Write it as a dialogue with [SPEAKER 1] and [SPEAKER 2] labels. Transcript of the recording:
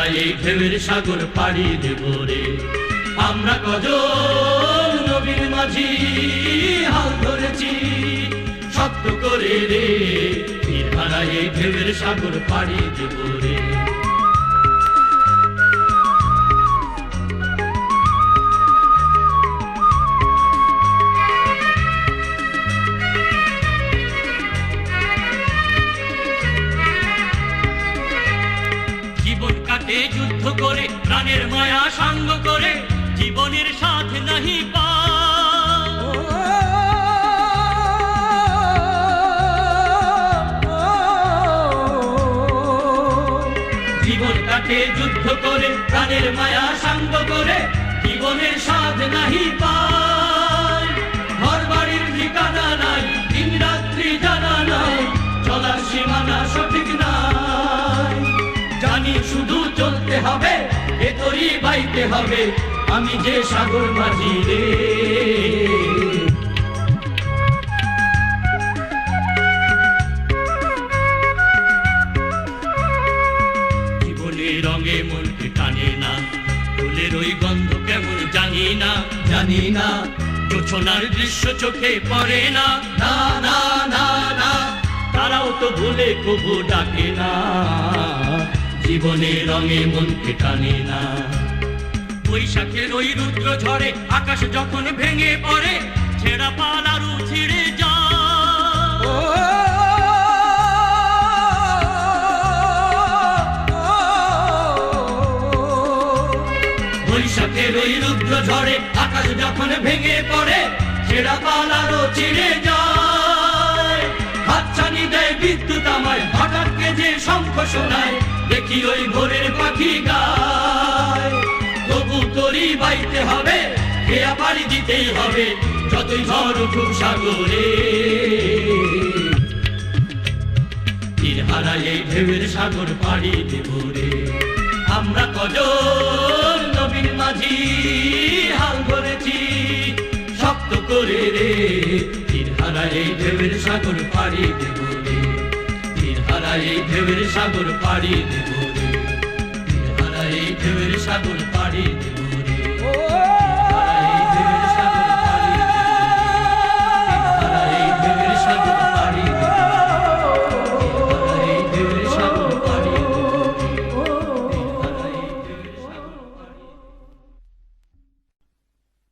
[SPEAKER 1] হারা এই ঢেউয়ের সাগর পাড়ি দেব রে। আমরা কজন নবীর মাঝি হাল ধরেছি শক্ত করে রে, তীর হারা এই ঢেউয়ের সাগর পাড়ি দেব রে। জীবন কাটে যুদ্ধ করে, প্রাণের মায়া সাঙ্গ করে, জীবনের সাথে নাহি পা। জীবন কাটে যুদ্ধ করে, প্রাণের মায়া সাঙ্গ করে, জীবনের সাথে নাহি পায়। ঘর বাড়ির ঠিকানা নাই, দিন রাত্রি জানা নাই, চলার সীমানা সঠিক নাই। জানি শুধু চলতে হবে, এ তরি বাইতে হবে, আমি যে সাগর মাঝি রে। জীবনের রঙে মনকে টানে না, ফুলের ওই গন্ধ কেমন জানি না, জানি না। জোছনার দৃশ্য চোখে পড়ে না, না না না না, তারাও তো ভুলে কবু ডাকে না। জীবনের রঙে মনকে টানে না। বৈশাখের ওই রুদ্র ঝড়ে আকাশ যখন ভেঙে পড়ে, ছেঁড়া পাল আরু ছিঁড়ে যায়। বৈশাখের ওই রুদ্র ঝড়ে আকাশ যখন ভেঙে পড়ে, ছেঁড়া পাল আরু ছিঁড়ে যায়। হাতছানি দেয় বিদ্যুৎ আমায়, হঠাৎ কে যে শঙ্খ শোনায়, দেখি ওই ভোরের পাখি গায়। তবু তরি বাইতে হবে, খেয়া পাড়ি দিতেই হবে, যতই ঝড় উঠুক সাগরে। তীর হারা এই ঢেউয়ের সাগর পাড়ি দেব রে। আমরা কজন নবীর মাঝি হাল ধরেছি শক্ত করে রে, তীর হারা এই ঢেউয়ের সাগর পাড়ি দেব রে। তীর হারা এই ঢেউয়ের সাগর পাড়ি দেব রে, তীর হারা এই ঢেউয়ের সাগর পাড়ি দেব রে।